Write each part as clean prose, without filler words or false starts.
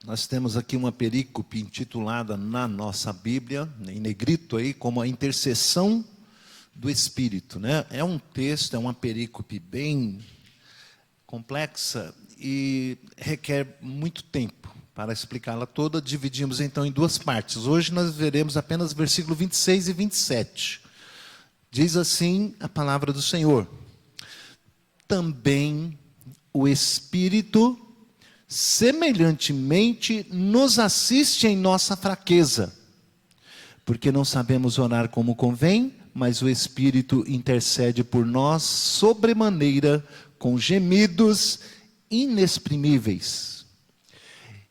Nós temos aqui uma perícope intitulada na nossa Bíblia, em negrito aí, como a intercessão do Espírito, né? É um texto, é uma perícope bem complexa e requer muito tempo para explicá-la toda. Dividimos então em duas partes. Hoje nós veremos apenas versículo 26 e 27. Diz assim a palavra do Senhor: também o Espírito semelhantemente nos assiste em nossa fraqueza, porque não sabemos orar como convém, mas o Espírito intercede por nós sobremaneira com gemidos inexprimíveis.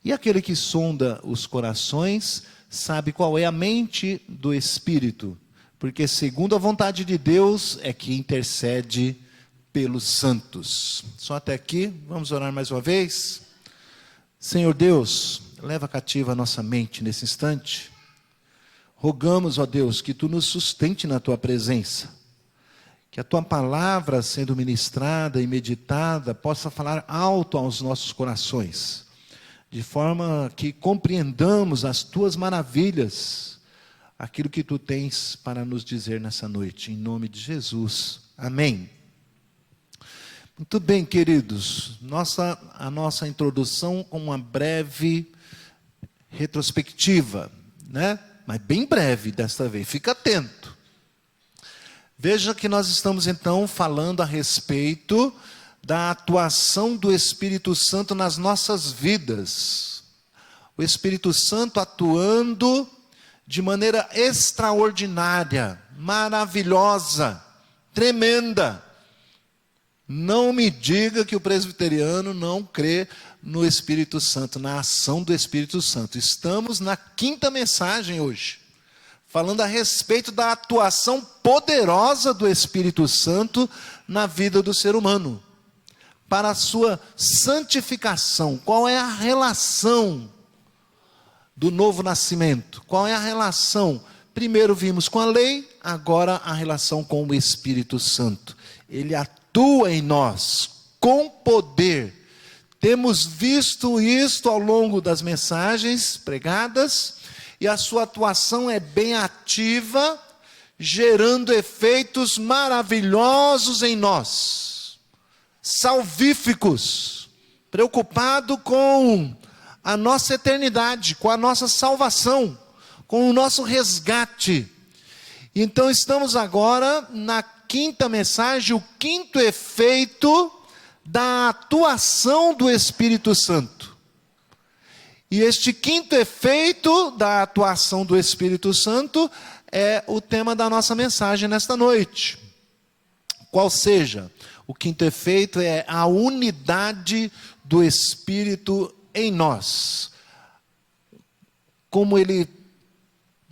E aquele que sonda os corações sabe qual é a mente do Espírito, porque segundo a vontade de Deus é que intercede pelos santos. Só até aqui, vamos orar mais uma vez. Senhor Deus, leva cativa a nossa mente nesse instante. Rogamos, ó Deus, que Tu nos sustente na Tua presença, que a Tua palavra sendo ministrada e meditada possa falar alto aos nossos corações, de forma que compreendamos as Tuas maravilhas, aquilo que Tu tens para nos dizer nessa noite, em nome de Jesus, amém. Muito bem, queridos, a nossa introdução com uma breve retrospectiva, né? Mas bem breve desta vez, fica atento. Veja que nós estamos então falando a respeito da atuação do Espírito Santo nas nossas vidas. O Espírito Santo atuando de maneira extraordinária, maravilhosa, tremenda. Não me diga que o presbiteriano não crê no Espírito Santo, na ação do Espírito Santo. Estamos na quinta mensagem hoje, falando a respeito da atuação poderosa do Espírito Santo na vida do ser humano, para a sua santificação. Qual é a relação do novo nascimento? Qual é a relação? Primeiro vimos com a lei, agora a relação com o Espírito Santo. Ele atua em nós com poder. Temos visto isto ao longo das mensagens pregadas, e a sua atuação é bem ativa, gerando efeitos maravilhosos em nós, salvíficos, preocupado com a nossa eternidade, com a nossa salvação, com o nosso resgate. Então estamos agora na quinta mensagem, o quinto efeito da atuação do Espírito Santo. E este quinto efeito da atuação do Espírito Santo é o tema da nossa mensagem nesta noite. Qual seja? O quinto efeito é a unidade do Espírito em nós. Como ele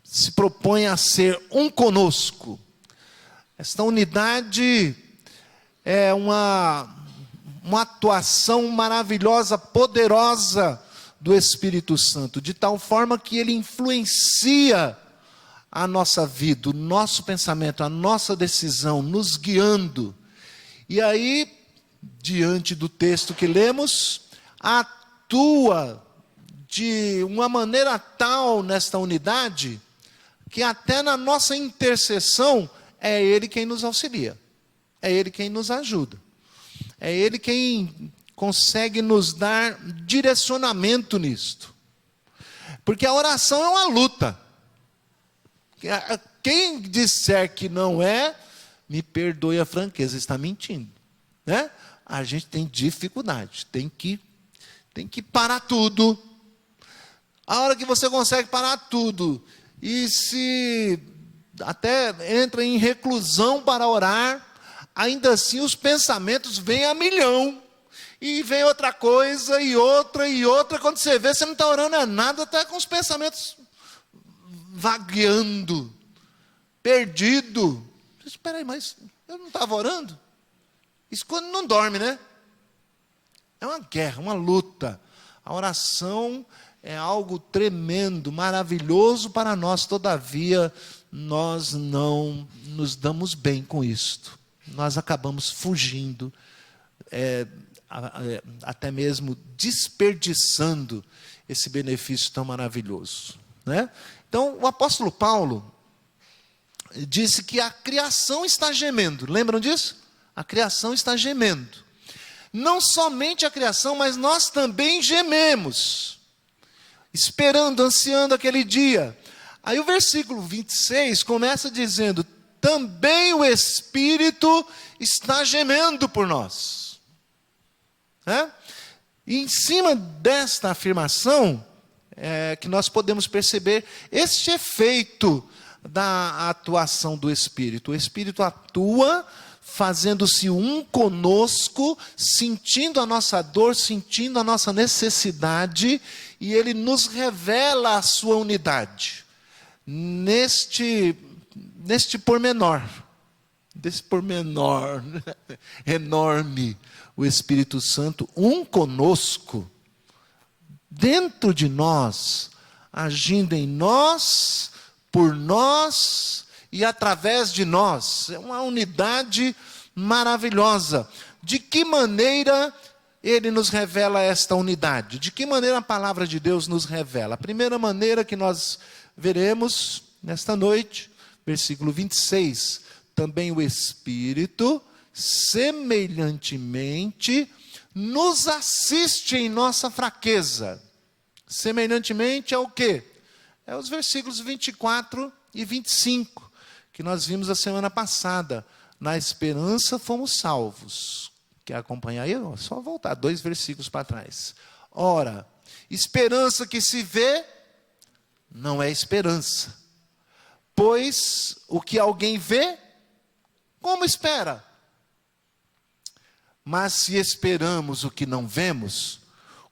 se propõe a ser um conosco. Esta unidade é uma atuação maravilhosa, poderosa do Espírito Santo, de tal forma que ele influencia a nossa vida, o nosso pensamento, a nossa decisão, nos guiando. E aí, diante do texto que lemos, atua de uma maneira tal nesta unidade, que até na nossa intercessão, é Ele quem nos auxilia, é Ele quem nos ajuda, é Ele quem consegue nos dar direcionamento nisto. Porque a oração é uma luta. Quem disser que não é, me perdoe a franqueza, está mentindo, né? A gente tem dificuldade, tem que parar tudo. A hora que você consegue parar tudo, e se até entra em reclusão para orar, ainda assim os pensamentos vêm a milhão, e vem outra coisa, e outra, quando você vê, você não está orando a nada, está com os pensamentos vagueando, perdido. Espera aí, mas eu não estava orando? Isso quando não dorme, né? É uma guerra, uma luta. A oração é algo tremendo, maravilhoso para nós, todavia, nós não nos damos bem com isto. Nós acabamos fugindo, até mesmo desperdiçando esse benefício tão maravilhoso, né? Então, o apóstolo Paulo disse que a criação está gemendo. Lembram disso? A criação está gemendo. Não somente a criação, mas nós também gememos, esperando, ansiando aquele dia. Aí o versículo 26 começa dizendo: também o Espírito está gemendo por nós. E em cima desta afirmação, que nós podemos perceber este efeito da atuação do Espírito. O Espírito atua fazendo-se um conosco, sentindo a nossa dor, sentindo a nossa necessidade, e Ele nos revela a sua unidade. Neste pormenor, desse pormenor enorme, o Espírito Santo, um conosco, dentro de nós, agindo em nós, por nós e através de nós. É uma unidade maravilhosa. De que maneira Ele nos revela esta unidade? De que maneira a palavra de Deus nos revela? A primeira maneira que nós veremos nesta noite, versículo 26, também o Espírito, semelhantemente, nos assiste em nossa fraqueza. Semelhantemente é o quê? É os versículos 24 e 25, que nós vimos a semana passada. Na esperança fomos salvos. Quer acompanhar aí? Só voltar 2 versículos para trás. Ora, esperança que se vê, não é esperança. Pois o que alguém vê, como espera? Mas se esperamos o que não vemos,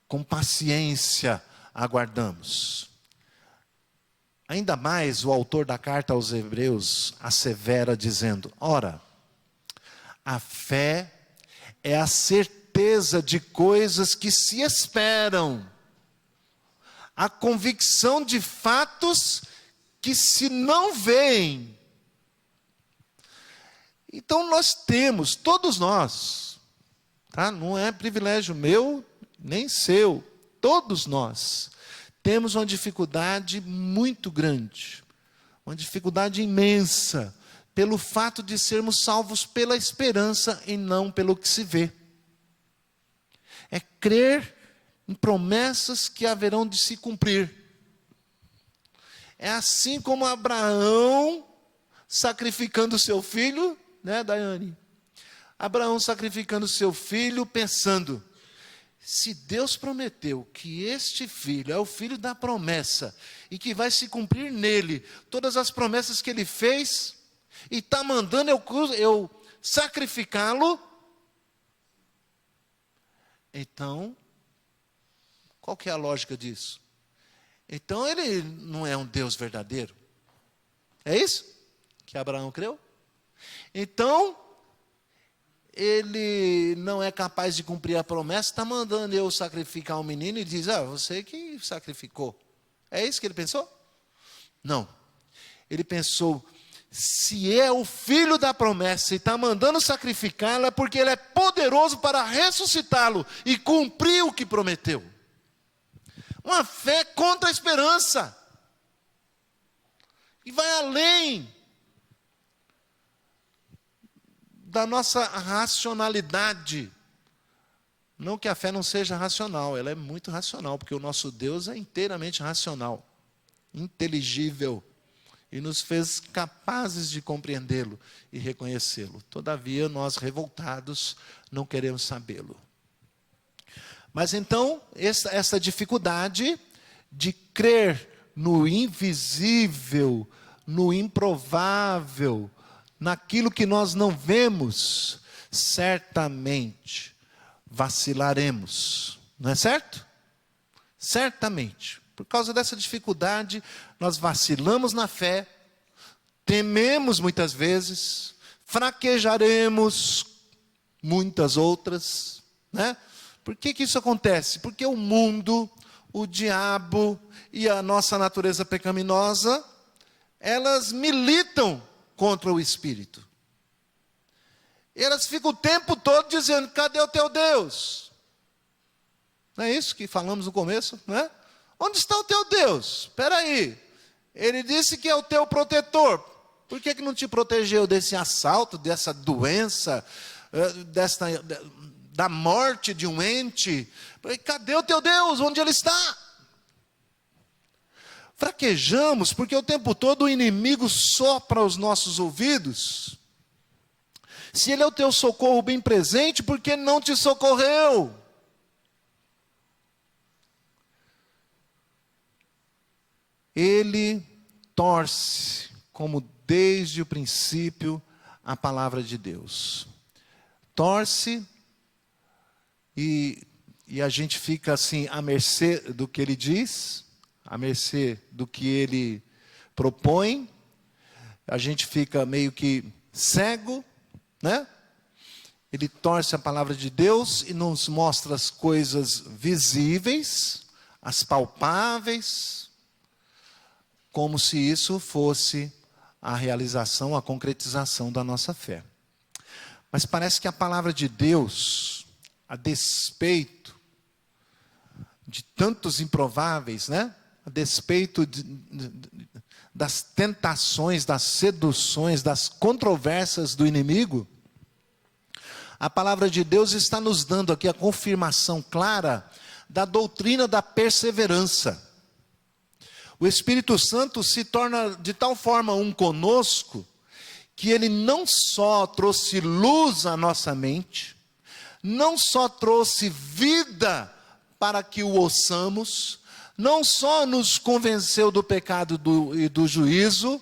com paciência aguardamos. Ainda mais o autor da carta aos Hebreus assevera dizendo: ora, a fé é a certeza de coisas que se esperam, a convicção de fatos que se não veem. Então nós temos, todos nós, tá? Não é privilégio meu nem seu, todos nós temos uma dificuldade muito grande, uma dificuldade imensa, pelo fato de sermos salvos pela esperança e não pelo que se vê. É crer em promessas que haverão de se cumprir. É assim como Abraão sacrificando seu filho, né, Daiane? Abraão sacrificando seu filho, pensando: se Deus prometeu que este filho é o filho da promessa, e que vai se cumprir nele todas as promessas que ele fez, e está mandando eu sacrificá-lo, então, qual que é a lógica disso? Então ele não é um Deus verdadeiro. É isso que Abraão creu? Então, ele não é capaz de cumprir a promessa, está mandando eu sacrificar um menino e diz: você que sacrificou. É isso que ele pensou? Não. Ele pensou: se é o filho da promessa e está mandando sacrificá-lo, é porque ele é poderoso para ressuscitá-lo e cumprir o que prometeu. Uma fé contra a esperança. E vai além da nossa racionalidade. Não que a fé não seja racional, ela é muito racional, porque o nosso Deus é inteiramente racional, inteligível, e nos fez capazes de compreendê-lo e reconhecê-lo. Todavia, nós revoltados não queremos sabê-lo. Mas então, essa dificuldade de crer no invisível, no improvável, naquilo que nós não vemos, certamente vacilaremos. Não é certo? Certamente. Por causa dessa dificuldade, nós vacilamos na fé, tememos muitas vezes, fraquejaremos muitas outras, né? Por que isso acontece? Porque o mundo, o diabo e a nossa natureza pecaminosa, elas militam contra o Espírito. E elas ficam o tempo todo dizendo: cadê o teu Deus? Não é isso que falamos no começo, não é? Onde está o teu Deus? Espera aí. Ele disse que é o teu protetor. Por que não te protegeu desse assalto, dessa doença, da morte de um ente? Cadê o teu Deus? Onde ele está? Fraquejamos porque o tempo todo o inimigo sopra aos nossos ouvidos. Se ele é o teu socorro bem presente, por que não te socorreu? Ele torce, como desde o princípio, a palavra de Deus. Torce e a gente fica assim à mercê do que ele diz, à mercê do que ele propõe. A gente fica meio que cego, né? Ele torce a palavra de Deus e nos mostra as coisas visíveis, as palpáveis, como se isso fosse a realização, a concretização da nossa fé. Mas parece que a palavra de Deus, a despeito de tantos improváveis, né? A despeito das tentações, das seduções, das controvérsias do inimigo, a palavra de Deus está nos dando aqui a confirmação clara da doutrina da perseverança. O Espírito Santo se torna de tal forma um conosco, que ele não só trouxe luz à nossa mente, não só trouxe vida para que o ouçamos, não só nos convenceu do pecado e do juízo,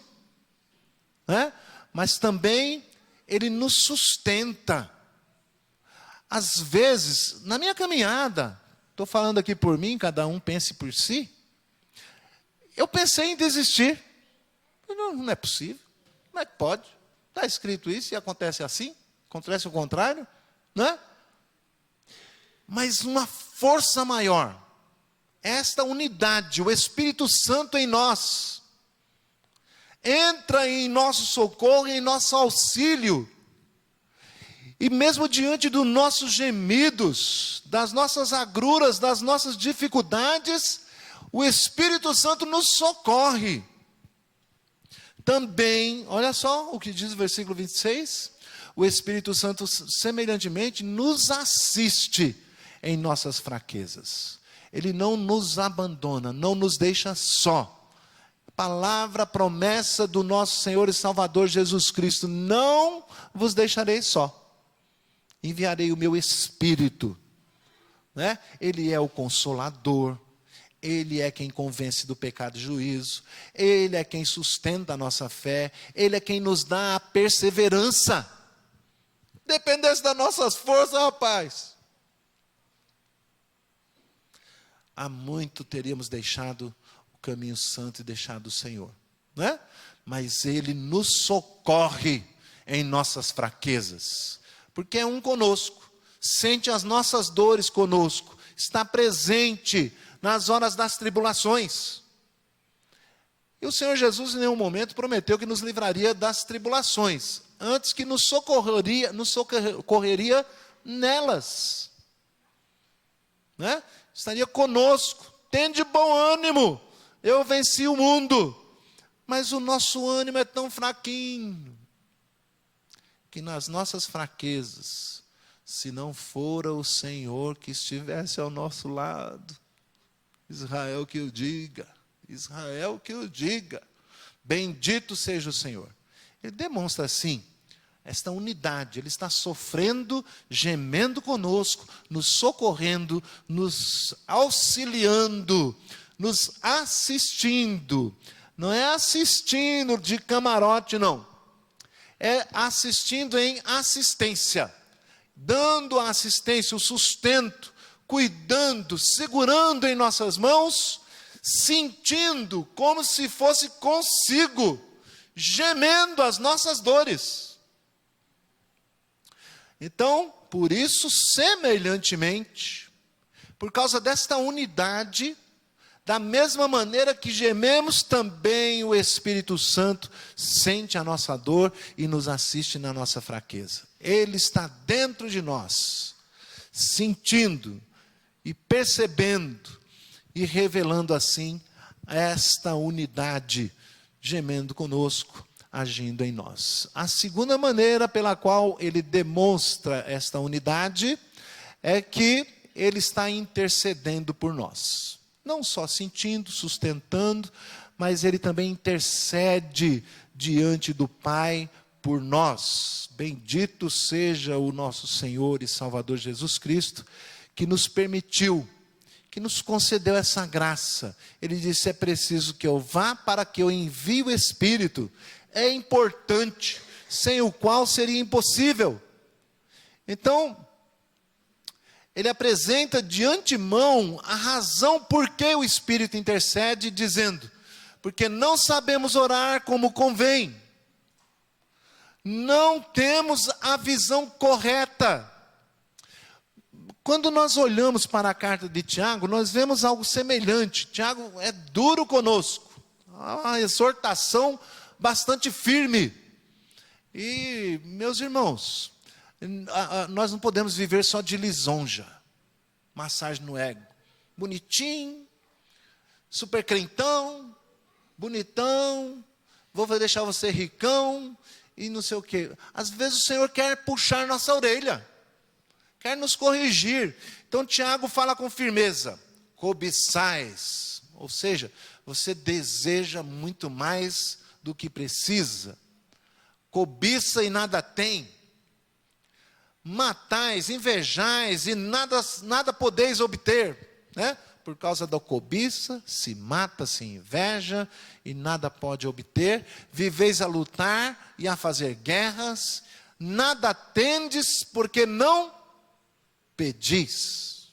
né? Mas também ele nos sustenta. Às vezes, na minha caminhada, estou falando aqui por mim, cada um pense por si, eu pensei em desistir. Não é possível. Como é que pode? Está escrito isso e acontece assim? Acontece o contrário? Não é? Mas uma força maior, esta unidade, o Espírito Santo em nós, entra em nosso socorro, em nosso auxílio, e mesmo diante dos nossos gemidos, das nossas agruras, das nossas dificuldades, o Espírito Santo nos socorre. Também, olha só o que diz o versículo 26, o Espírito Santo semelhantemente nos assiste em nossas fraquezas. Ele não nos abandona, não nos deixa só. Palavra, promessa do nosso Senhor e Salvador Jesus Cristo: não vos deixarei só, enviarei o meu Espírito, né? Ele é o Consolador, Ele é quem convence do pecado e juízo, Ele é quem sustenta a nossa fé, Ele é quem nos dá a perseverança. Dependesse das nossas forças, rapaz, há muito teríamos deixado o caminho santo e deixado o Senhor, né? Mas Ele nos socorre em nossas fraquezas, porque é um conosco, sente as nossas dores conosco, está presente nas horas das tribulações. E o Senhor Jesus em nenhum momento prometeu que nos livraria das tribulações, antes que nos socorreria nelas, né? Estaria conosco. Tende bom ânimo, eu venci o mundo. Mas o nosso ânimo é tão fraquinho, que nas nossas fraquezas, se não fora o Senhor que estivesse ao nosso lado, Israel que o diga, Israel que o diga, bendito seja o Senhor. Ele demonstra assim esta unidade, Ele está sofrendo, gemendo conosco, nos socorrendo, nos auxiliando, nos assistindo. Não é assistindo de camarote, não. É assistindo em assistência, dando a assistência, o sustento, cuidando, segurando em nossas mãos, sentindo como se fosse consigo, gemendo as nossas dores. Então, por isso, semelhantemente, por causa desta unidade, da mesma maneira que gememos, também o Espírito Santo sente a nossa dor e nos assiste na nossa fraqueza. Ele está dentro de nós, sentindo e percebendo e revelando assim esta unidade, gemendo conosco, agindo em nós. A segunda maneira pela qual ele demonstra esta unidade é que ele está intercedendo por nós. Não só sentindo, sustentando, mas ele também intercede diante do Pai por nós. Bendito seja o nosso Senhor e Salvador Jesus Cristo, que nos permitiu, que nos concedeu essa graça. Ele disse: é preciso que eu vá para que eu envie o Espírito. É importante, sem o qual seria impossível. Então, ele apresenta de antemão a razão por que o Espírito intercede, dizendo: porque não sabemos orar como convém, não temos a visão correta. Quando nós olhamos para a carta de Tiago, nós vemos algo semelhante. Tiago é duro conosco, uma exortação bastante firme. E, meus irmãos, nós não podemos viver só de lisonja, massagem no ego. Bonitinho, super crentão, bonitão, vou deixar você ricão e não sei o quê. Às vezes o Senhor quer puxar nossa orelha, quer nos corrigir. Então Tiago fala com firmeza: cobiçais, ou seja, você deseja muito mais do que precisa, cobiça e nada tem, matais, invejais e nada podeis obter, né? Por causa da cobiça, se mata, se inveja e nada pode obter. Viveis a lutar e a fazer guerras, nada tendes porque não pedis.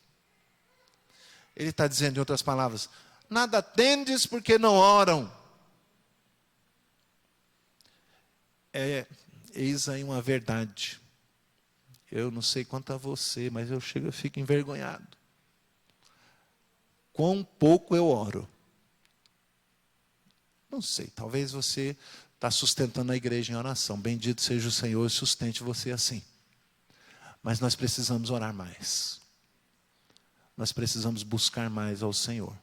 Ele está dizendo, em outras palavras, nada tendes porque não oram. Eis aí uma verdade. Eu não sei quanto a você, mas eu fico envergonhado. Quão pouco eu oro. Não sei, talvez você está sustentando a igreja em oração. Bendito seja o Senhor e sustente você assim. Mas nós precisamos orar mais. Nós precisamos buscar mais ao Senhor.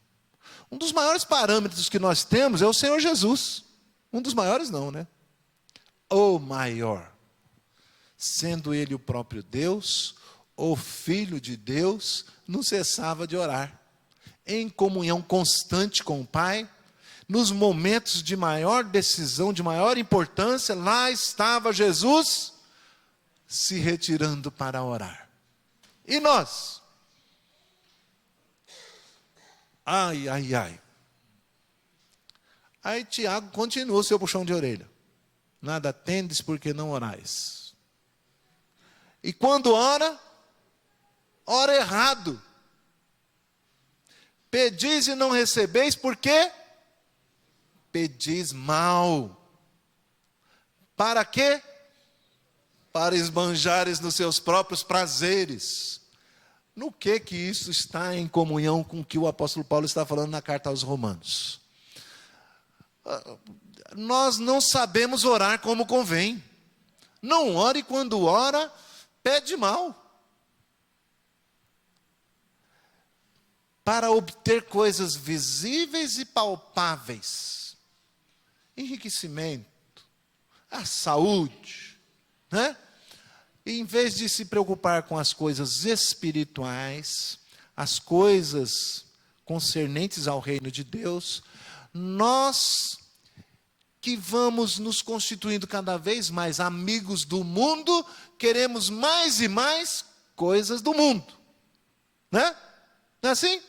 Um dos maiores parâmetros que nós temos é o Senhor Jesus. Um dos maiores não, né? O maior. Sendo Ele o próprio Deus, o Filho de Deus, não cessava de orar. Em comunhão constante com o Pai, nos momentos de maior decisão, de maior importância, lá estava Jesus se retirando para orar. E nós? Ai, ai, ai. Aí Tiago continua o seu puxão de orelha. Nada tendes porque não orais. E quando ora, ora errado. Pedis e não recebeis, por quê? Pedis mal. Para quê? Para esbanjares nos seus próprios prazeres. No que isso está em comunhão com o que o apóstolo Paulo está falando na carta aos Romanos? Nós não sabemos orar como convém. Não ore, quando ora, pede mal. Para obter coisas visíveis e palpáveis. Enriquecimento, a saúde, né? E em vez de se preocupar com as coisas espirituais, as coisas concernentes ao reino de Deus, nós que vamos nos constituindo cada vez mais amigos do mundo, queremos mais e mais coisas do mundo, né? Não é assim?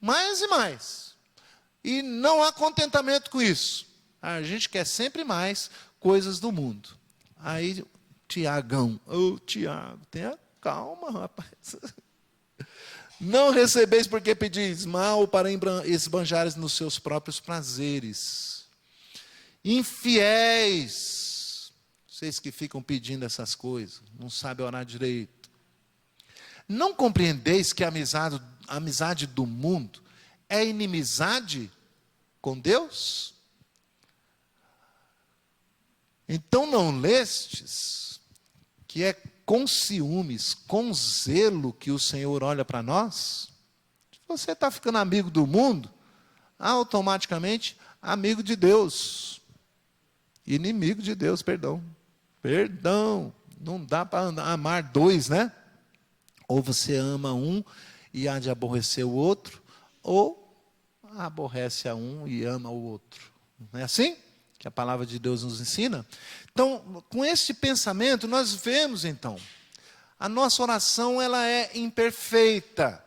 Mais e mais. E não há contentamento com isso. A gente quer sempre mais coisas do mundo. Aí, Tiagão, Tiago, tenha calma, rapaz. Não recebeis porque pedis mal para esbanjares nos seus próprios prazeres. Infiéis, vocês que ficam pedindo essas coisas, não sabem orar direito. Não compreendeis que a amizade do mundo é inimizade com Deus? Então não lestes que é com ciúmes, com zelo que o Senhor olha para nós? Você está ficando amigo do mundo, automaticamente amigo de Deus. Inimigo de Deus, perdão. Perdão. Não dá para amar dois, né? Ou você ama um e há de aborrecer o outro, ou aborrece a um e ama o outro. Não é assim que a palavra de Deus nos ensina? Então, com este pensamento, nós vemos então, a nossa oração ela é imperfeita.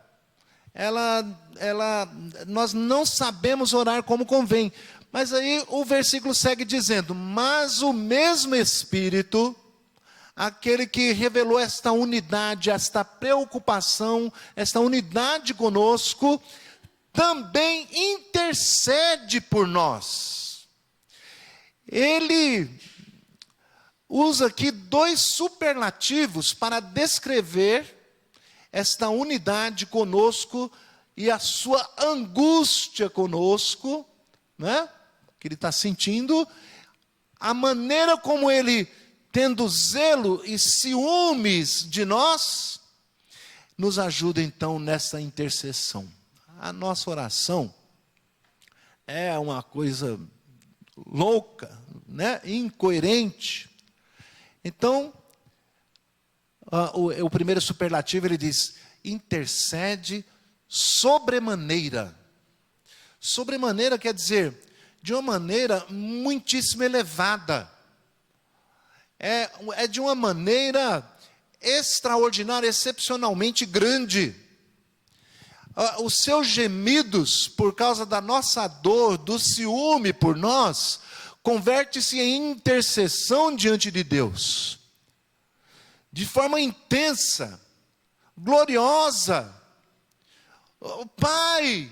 Nós não sabemos orar como convém. Mas aí o versículo segue dizendo: mas o mesmo Espírito, aquele que revelou esta unidade, esta preocupação, esta unidade conosco, também intercede por nós. Ele usa aqui dois superlativos para descrever esta unidade conosco e a sua angústia conosco, né? Que ele está sentindo, a maneira como ele, tendo zelo e ciúmes de nós, nos ajuda então nessa intercessão. A nossa oração é uma coisa louca, né? Incoerente. Então, o primeiro superlativo ele diz: intercede sobremaneira. Sobremaneira quer dizer de uma maneira muitíssimo elevada. É de uma maneira extraordinária, excepcionalmente grande. Os seus gemidos por causa da nossa dor, do ciúme por nós, converte-se em intercessão diante de Deus. De forma intensa, gloriosa. Pai,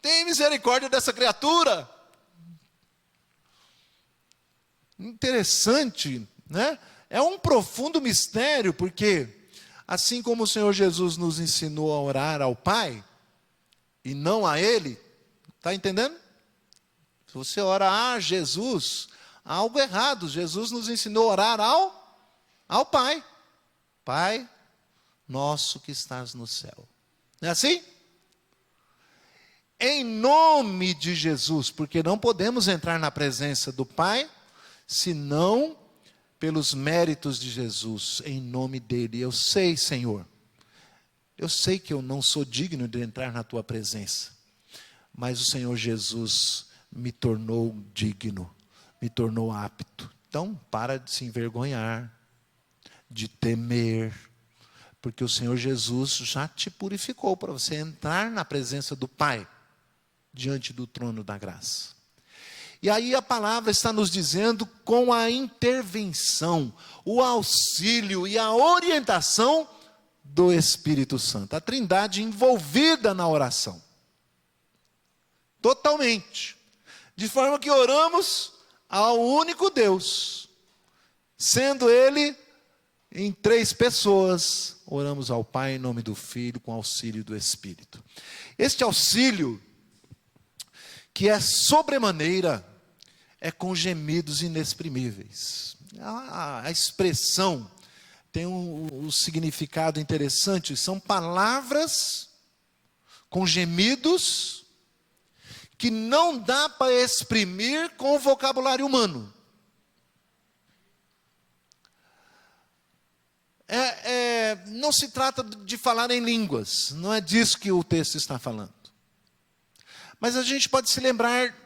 tem misericórdia dessa criatura. Interessante, né? É um profundo mistério, porque assim como o Senhor Jesus nos ensinou a orar ao Pai, e não a Ele, está entendendo? Se você ora a Jesus, há algo errado. Jesus nos ensinou a orar ao Pai. Pai nosso que estás no céu. Não é assim? Em nome de Jesus, porque não podemos entrar na presença do Pai, senão pelos méritos de Jesus, em nome dele. Eu sei, Senhor, eu sei que eu não sou digno de entrar na tua presença, mas o Senhor Jesus me tornou digno, me tornou apto. Então, para de se envergonhar, de temer, porque o Senhor Jesus já te purificou para você entrar na presença do Pai, diante do trono da graça. E aí a palavra está nos dizendo com a intervenção, o auxílio e a orientação do Espírito Santo. A Trindade envolvida na oração. Totalmente. De forma que oramos ao único Deus. Sendo Ele em três pessoas, oramos ao Pai em nome do Filho, com auxílio do Espírito. Este auxílio, que é sobremaneira, é com gemidos inexprimíveis. A expressão tem um significado interessante. São palavras com gemidos que não dá para exprimir com o vocabulário humano. Não se trata de falar em línguas. Não é disso que o texto está falando. Mas a gente pode se lembrar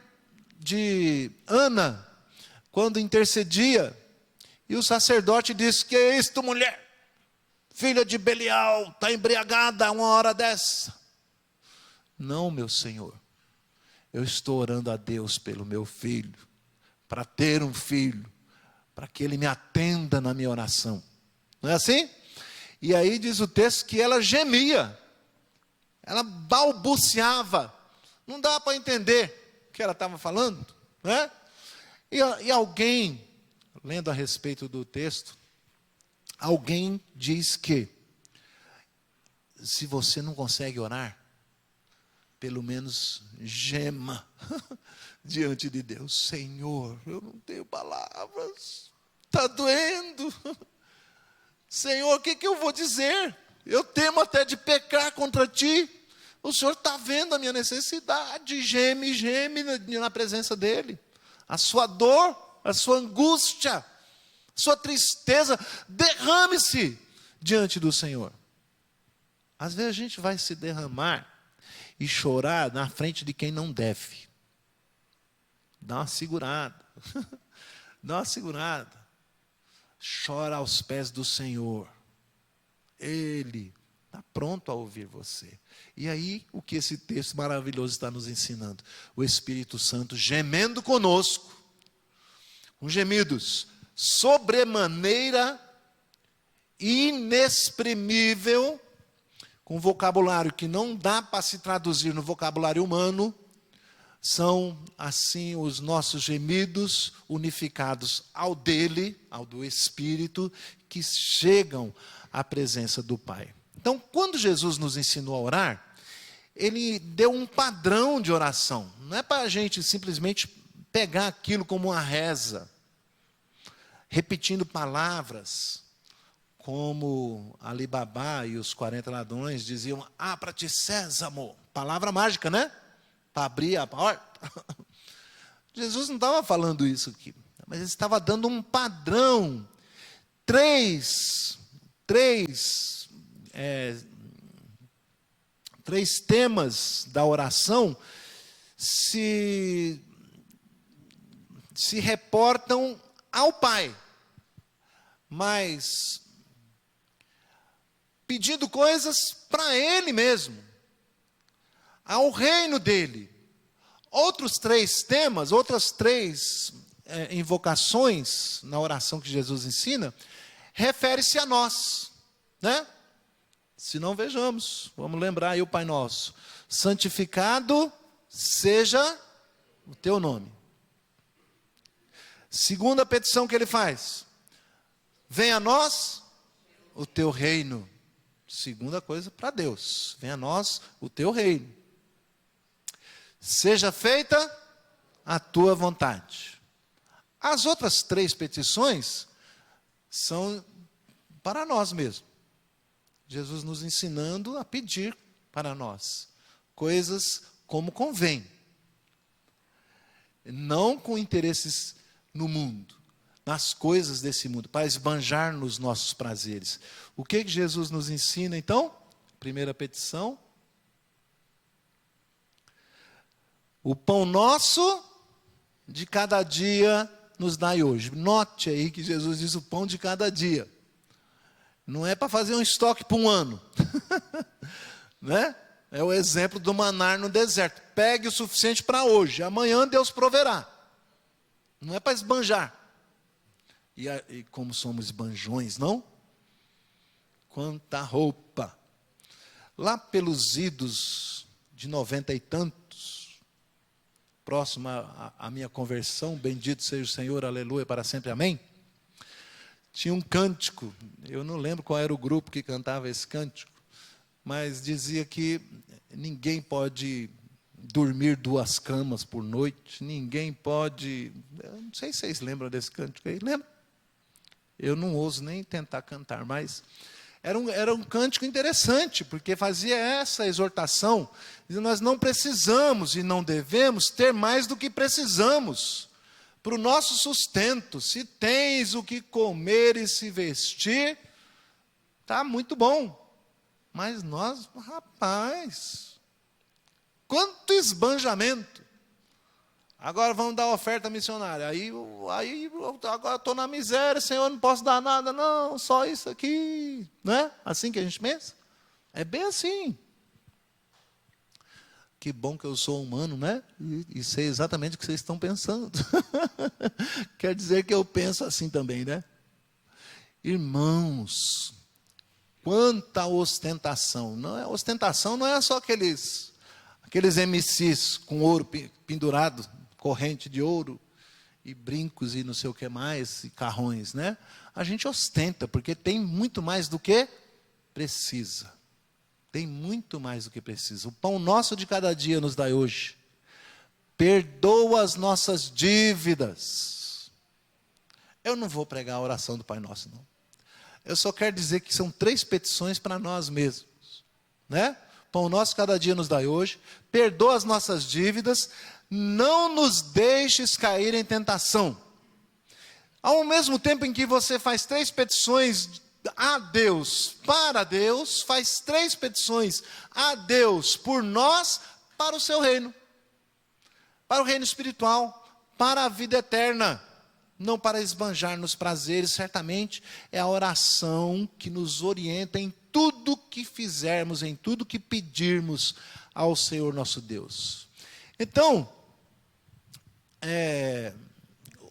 de Ana, quando intercedia, e o sacerdote disse: que é isto, mulher? Filha de Belial, está embriagada a uma hora dessa. Não, meu Senhor, eu estou orando a Deus pelo meu filho, para ter um filho, para que ele me atenda na minha oração. Não é assim? E aí diz o texto que ela gemia, ela balbuciava, não dá para entender que ela estava falando, né? E alguém, lendo a respeito do texto, alguém diz que, se você não consegue orar, pelo menos gema diante de Deus. Senhor, eu não tenho palavras, está doendo. Senhor, o que eu vou dizer? Eu temo até de pecar contra ti. O Senhor está vendo a minha necessidade, geme na presença dEle. A sua dor, a sua angústia, a sua tristeza, derrame-se diante do Senhor. Às vezes a gente vai se derramar e chorar na frente de quem não deve. Dá uma segurada. Dá uma segurada. Chora aos pés do Senhor. Ele está pronto a ouvir você. E aí, o que esse texto maravilhoso está nos ensinando? O Espírito Santo gemendo conosco, com gemidos sobremaneira inexprimível, com vocabulário que não dá para se traduzir no vocabulário humano. São, assim, os nossos gemidos unificados ao dele, ao do Espírito, que chegam à presença do Pai. Então, quando Jesus nos ensinou a orar, ele deu um padrão de oração. Não é para a gente simplesmente pegar aquilo como uma reza, repetindo palavras, como Ali Babá e os 40 ladrões diziam, abra-te sésamo, palavra mágica, né? Para abrir a porta. Jesus não estava falando isso aqui, mas ele estava dando um padrão. Três temas da oração se reportam ao Pai, mas pedindo coisas para Ele mesmo, ao reino dele. Outros 3 temas, outras 3 invocações na oração que Jesus ensina, refere-se a nós, né? Se não, vejamos, vamos lembrar aí o Pai Nosso. Santificado seja o teu nome. Segunda petição que ele faz, venha a nós o teu reino. Segunda coisa para Deus, venha a nós o teu reino. Seja feita a tua vontade. As outras 3 petições são para nós mesmos. Jesus nos ensinando a pedir para nós coisas como convém. Não com interesses no mundo, nas coisas desse mundo, para esbanjar nos nossos prazeres. O que Jesus nos ensina então? Primeira petição. O pão nosso de cada dia nos dai hoje. Note aí que Jesus diz o pão de cada dia. Não é para fazer um estoque para um ano. Né? É o exemplo do manar no deserto. Pegue o suficiente para hoje. Amanhã Deus proverá. Não é para esbanjar. E como somos esbanjões, não? Quanta roupa. Lá pelos idos de 90 e tantos, próximo à minha conversão, bendito seja o Senhor, aleluia, para sempre, amém. Tinha um cântico, eu não lembro qual era o grupo que cantava esse cântico, mas dizia que ninguém pode dormir 2 camas por noite, ninguém pode, eu não sei se vocês lembram desse cântico aí, lembra? Eu não ouso nem tentar cantar, mas era um cântico interessante, porque fazia essa exortação, dizendo, nós não precisamos e não devemos ter mais do que precisamos, para o nosso sustento. Se tens o que comer e se vestir, está muito bom. Mas nós, rapaz, quanto esbanjamento. Agora vamos dar oferta missionária. Aí agora estou na miséria, Senhor, não posso dar nada, não, só isso aqui. Não é assim que a gente pensa? É bem assim. Que bom que eu sou humano, né? E sei exatamente o que vocês estão pensando. Quer dizer que eu penso assim também, né? Irmãos, quanta ostentação. Ostentação não é só aqueles MCs com ouro pendurado, corrente de ouro, e brincos e não sei o que mais, e carrões, né? A gente ostenta, porque tem muito mais do que precisa. Tem muito mais do que precisa. O pão nosso de cada dia nos dai hoje. Perdoa as nossas dívidas. Eu não vou pregar a oração do Pai Nosso, não. Eu só quero dizer que são 3 petições para nós mesmos, né? pão nosso cada dia nos dai hoje, perdoa as nossas dívidas, não nos deixes cair em tentação. Ao mesmo tempo em que você faz 3 petições a Deus, para Deus, faz 3 petições a Deus, por nós, para o seu reino. Para o reino espiritual, para a vida eterna. Não para esbanjar nos prazeres, certamente é a oração que nos orienta em tudo que fizermos, em tudo que pedirmos ao Senhor nosso Deus. Então,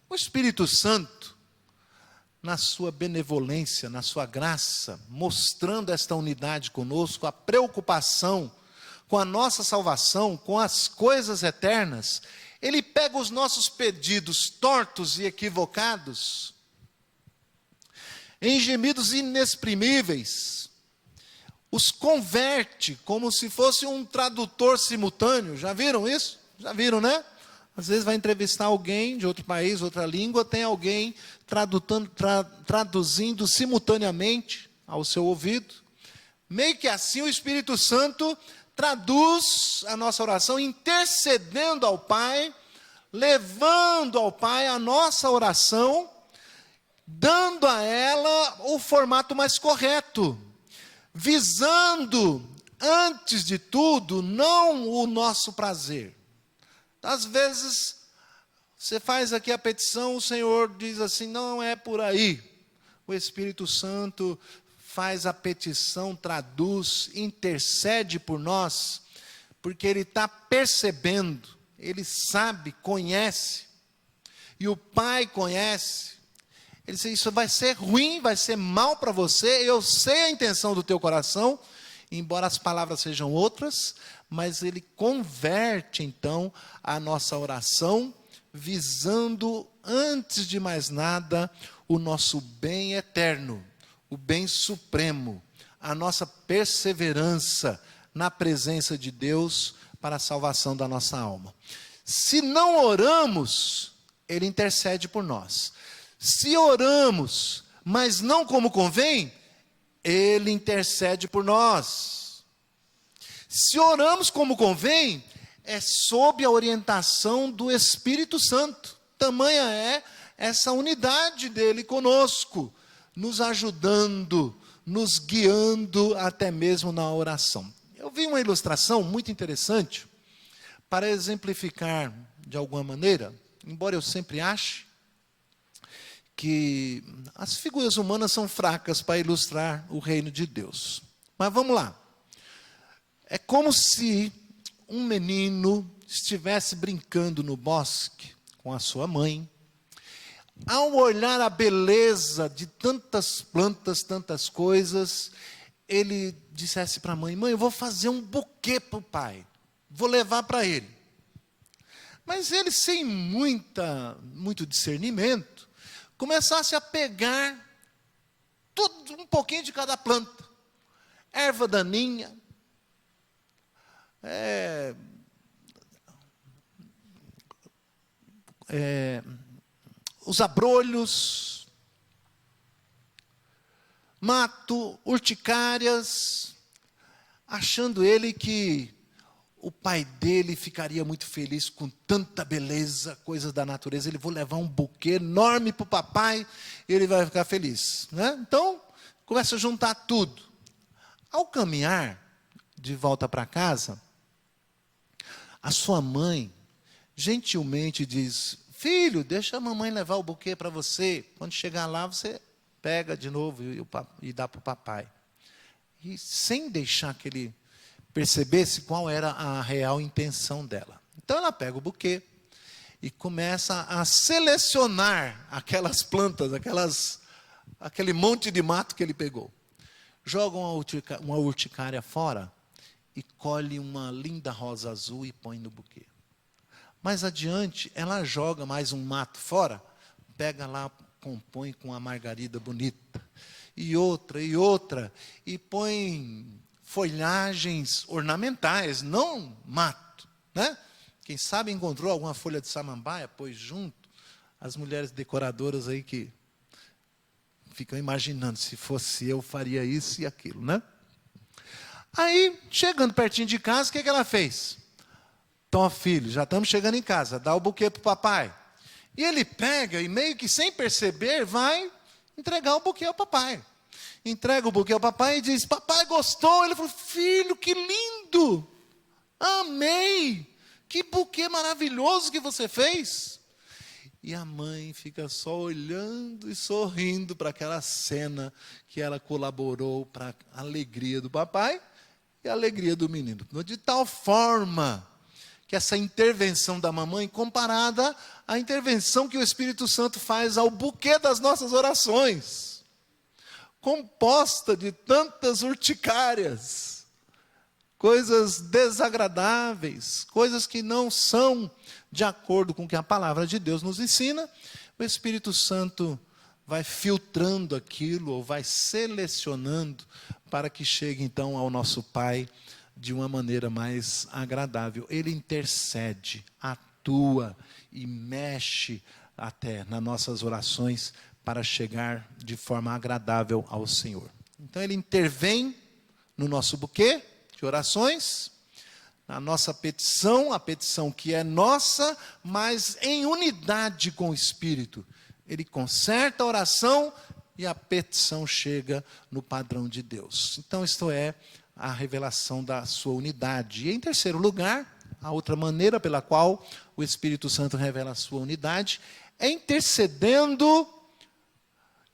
o Espírito Santo, na sua benevolência, na sua graça, mostrando esta unidade conosco, a preocupação com a nossa salvação, com as coisas eternas, Ele pega os nossos pedidos tortos e equivocados, em gemidos inexprimíveis, os converte como se fosse um tradutor simultâneo. Já viram isso? Já viram, né? Às vezes vai entrevistar alguém de outro país, outra língua, tem alguém traduzindo simultaneamente ao seu ouvido. Meio que assim o Espírito Santo traduz a nossa oração, intercedendo ao Pai, levando ao Pai a nossa oração, dando a ela o formato mais correto, visando, antes de tudo, não o nosso prazer. Às vezes, você faz aqui a petição, o Senhor diz assim, não é por aí. O Espírito Santo faz a petição, traduz, intercede por nós, porque Ele está percebendo, Ele sabe, conhece, e o Pai conhece. Ele diz, isso vai ser ruim, vai ser mal para você, eu sei a intenção do teu coração, embora as palavras sejam outras, mas Ele converte então a nossa oração, visando, antes de mais nada, o nosso bem eterno, o bem supremo, a nossa perseverança na presença de Deus para a salvação da nossa alma. Se não oramos, Ele intercede por nós. Se oramos, mas não como convém, Ele intercede por nós. Se oramos como convém, é sob a orientação do Espírito Santo. Tamanha é essa unidade dele conosco, nos ajudando, nos guiando até mesmo na oração. Eu vi uma ilustração muito interessante para exemplificar de alguma maneira, embora eu sempre ache que as figuras humanas são fracas para ilustrar o reino de Deus. Mas vamos lá. É como se um menino estivesse brincando no bosque com a sua mãe. Ao olhar a beleza de tantas plantas, tantas coisas, ele dissesse para a mãe, mãe, eu vou fazer um buquê para o pai, vou levar para ele. Mas ele, sem muito discernimento, começasse a pegar tudo, um pouquinho de cada planta. Erva daninha, os abrolhos, mato, urticárias, achando ele que o pai dele ficaria muito feliz com tanta beleza, coisas da natureza. Ele, vou levar um buquê enorme para o papai, e ele vai ficar feliz, né? Então, começa a juntar tudo. Ao caminhar de volta para casa, a sua mãe gentilmente diz, filho, deixa a mamãe levar o buquê para você. Quando chegar lá, você pega de novo e dá para o papai. E sem deixar que ele percebesse qual era a real intenção dela. Então ela pega o buquê e começa a selecionar aquelas plantas, aquele monte de mato que ele pegou. Joga uma urticária fora e colhe uma linda rosa azul e põe no buquê. Mais adiante, ela joga mais um mato fora, pega lá, compõe com uma margarida bonita, e outra, e põe folhagens ornamentais, não mato, né? Quem sabe encontrou alguma folha de samambaia, pôs junto. As mulheres decoradoras aí que ficam imaginando, se fosse eu, faria isso e aquilo, né? Aí, chegando pertinho de casa, o que ela fez? Então, filho, já estamos chegando em casa, dá o buquê para o papai. E ele pega e meio que sem perceber, vai entregar o buquê ao papai. Entrega o buquê ao papai e diz, papai, gostou? Ele falou, filho, que lindo! Amei! Que buquê maravilhoso que você fez! E a mãe fica só olhando e sorrindo para aquela cena que ela colaborou para a alegria do papai e a alegria do menino. De tal forma que essa intervenção da mamãe, comparada à intervenção que o Espírito Santo faz ao buquê das nossas orações, composta de tantas urticárias, coisas desagradáveis, coisas que não são de acordo com o que a palavra de Deus nos ensina, o Espírito Santo vai filtrando aquilo, ou vai selecionando, para que chegue então ao nosso Pai de uma maneira mais agradável. Ele intercede, atua e mexe até nas nossas orações para chegar de forma agradável ao Senhor. Então ele intervém no nosso buquê de orações, na nossa petição, a petição que é nossa, mas em unidade com o Espírito. Ele conserta a oração e a petição chega no padrão de Deus. Então isto é a revelação da sua unidade. E em terceiro lugar, a outra maneira pela qual o Espírito Santo revela a sua unidade é intercedendo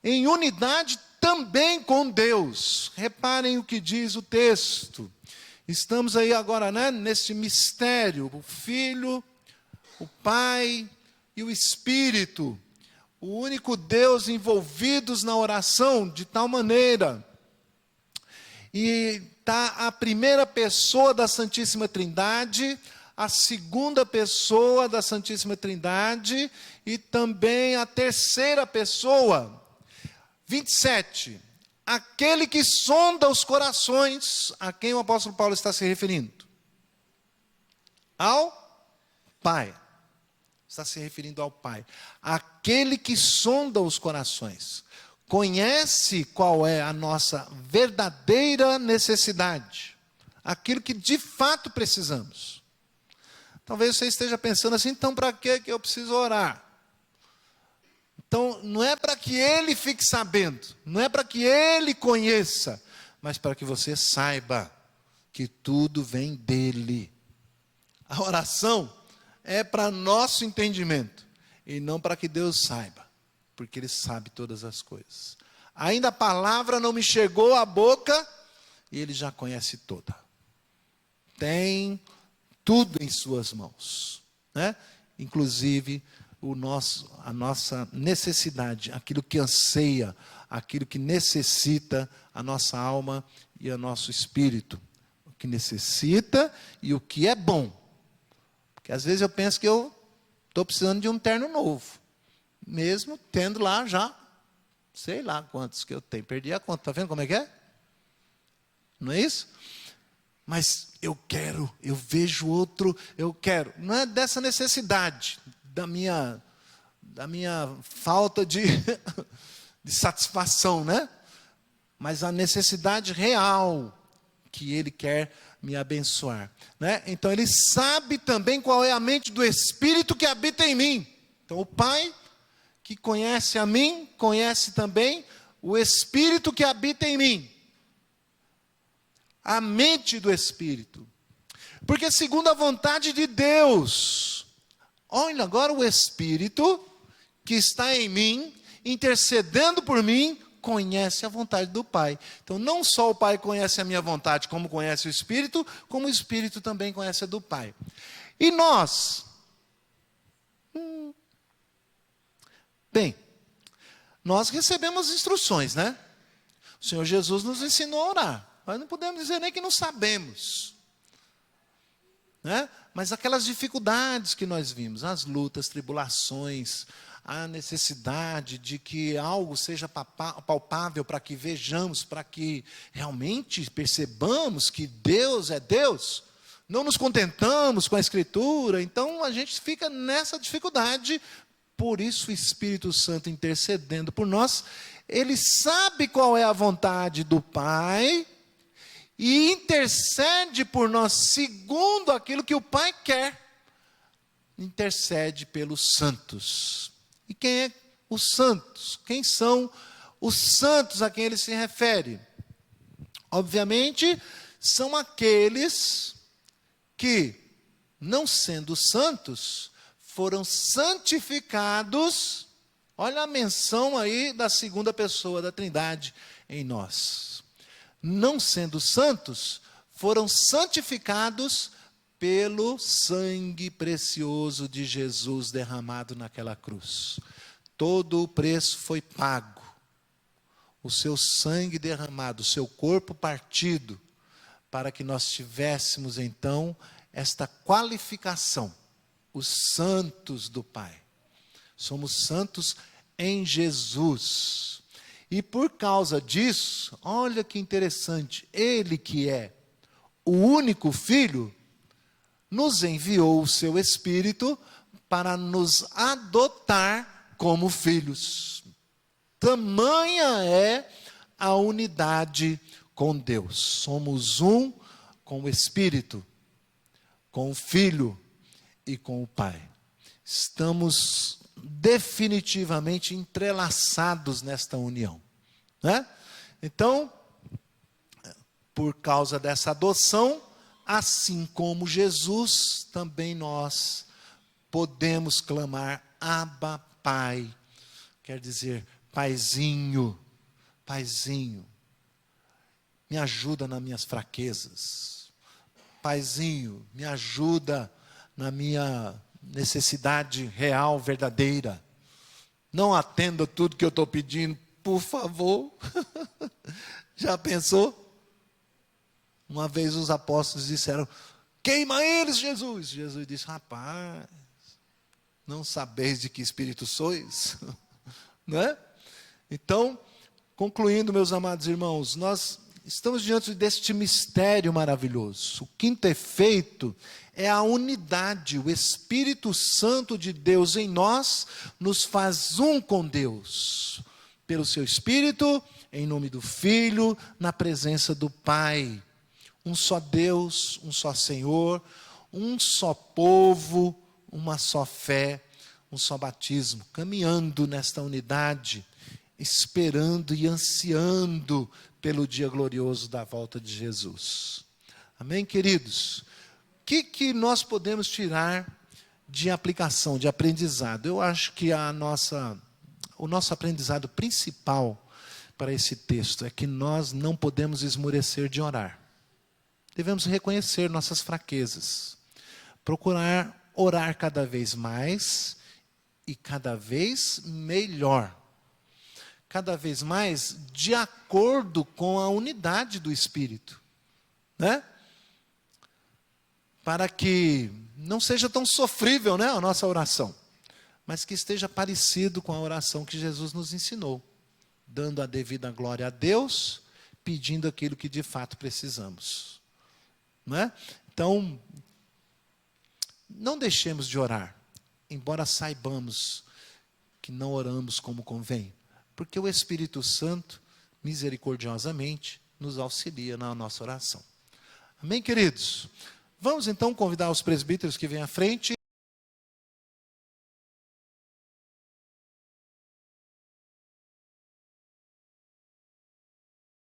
em unidade também com Deus. Reparem o que diz o texto. Estamos aí agora, nesse mistério, o Filho, o Pai e o Espírito, o único Deus envolvidos na oração de tal maneira. E está a primeira pessoa da Santíssima Trindade, a segunda pessoa da Santíssima Trindade e também a terceira pessoa. 27. Aquele que sonda os corações, a quem o apóstolo Paulo está se referindo? Ao Pai. Está se referindo ao Pai. Aquele que sonda os corações, conhece qual é a nossa verdadeira necessidade, aquilo que de fato precisamos. Talvez você esteja pensando assim, então para que eu preciso orar? Então, não é para que ele fique sabendo, não é para que ele conheça, mas para que você saiba que tudo vem dele. A oração é para nosso entendimento, e não para que Deus saiba, porque ele sabe todas as coisas. Ainda a palavra não me chegou à boca, e ele já conhece toda. Tem tudo em suas mãos, inclusive a nossa necessidade, aquilo que anseia, aquilo que necessita a nossa alma e o nosso espírito. O que necessita e o que é bom. Porque às vezes eu penso que eu estou precisando de um terno novo, mesmo tendo lá já, sei lá quantos que eu tenho, perdi a conta, está vendo como é que é? Não é isso? Mas eu quero, eu vejo outro, eu quero. Não é dessa necessidade, da minha falta de satisfação, mas a necessidade real que ele quer me abençoar, Então ele sabe também qual é a mente do Espírito que habita em mim. Então o Pai que conhece a mim, conhece também o Espírito que habita em mim. A mente do Espírito. Porque segundo a vontade de Deus, olha agora o Espírito que está em mim, intercedendo por mim, conhece a vontade do Pai. Então não só o Pai conhece a minha vontade, como conhece o Espírito, como o Espírito também conhece a do Pai. E nós? Bem, nós recebemos instruções, O Senhor Jesus nos ensinou a orar. Nós não podemos dizer nem que não sabemos. Mas aquelas dificuldades que nós vimos, as lutas, tribulações, a necessidade de que algo seja palpável para que vejamos, para que realmente percebamos que Deus é Deus, não nos contentamos com a Escritura, então a gente fica nessa dificuldade. Por isso o Espírito Santo intercedendo por nós, ele sabe qual é a vontade do Pai, e intercede por nós segundo aquilo que o Pai quer. Intercede pelos santos. E quem é os santos? Quem são os santos a quem ele se refere? Obviamente, são aqueles que, não sendo santos, foram santificados. Olha a menção aí da segunda pessoa da Trindade em nós. Não sendo santos, foram santificados pelo sangue precioso de Jesus derramado naquela cruz. Todo o preço foi pago. O seu sangue derramado, o seu corpo partido, para que nós tivéssemos então esta qualificação, os santos do Pai. Somos santos em Jesus. E por causa disso, olha que interessante, Ele que é o único Filho, nos enviou o seu Espírito para nos adotar como filhos. Tamanha é a unidade com Deus. Somos um com o Espírito, com o Filho e com o Pai. Estamos definitivamente entrelaçados nesta união, né? Então, por causa dessa adoção, assim como Jesus, também nós podemos clamar Abba, Pai. Quer dizer, Paizinho, Paizinho, me ajuda nas minhas fraquezas. Paizinho, me ajuda na minha necessidade real, verdadeira. Não atenda tudo que eu estou pedindo, por favor. Já pensou? Uma vez os apóstolos disseram, queima eles, Jesus. Jesus disse, rapaz, não sabeis de que espírito sois? Não é? Então, concluindo, meus amados irmãos, nós estamos diante deste mistério maravilhoso. O quinto efeito é a unidade. O Espírito Santo de Deus em nós nos faz um com Deus. Pelo seu Espírito, em nome do Filho, na presença do Pai. Um só Deus, um só Senhor, um só povo, uma só fé, um só batismo. Caminhando nesta unidade, esperando e ansiando pelo dia glorioso da volta de Jesus. Amém, queridos? O que nós podemos tirar de aplicação, de aprendizado? Eu acho que o nosso aprendizado principal para esse texto é que nós não podemos esmorecer de orar. Devemos reconhecer nossas fraquezas, procurar orar cada vez mais e cada vez melhor. Cada vez mais de acordo com a unidade do Espírito, né? Para que não seja tão sofrível, né, a nossa oração, mas que esteja parecido com a oração que Jesus nos ensinou, dando a devida glória a Deus, pedindo aquilo que de fato precisamos, não é? Então, não deixemos de orar, embora saibamos que não oramos como convém, porque o Espírito Santo, misericordiosamente, nos auxilia na nossa oração. Amém, queridos? Vamos então convidar os presbíteros que vêm à frente.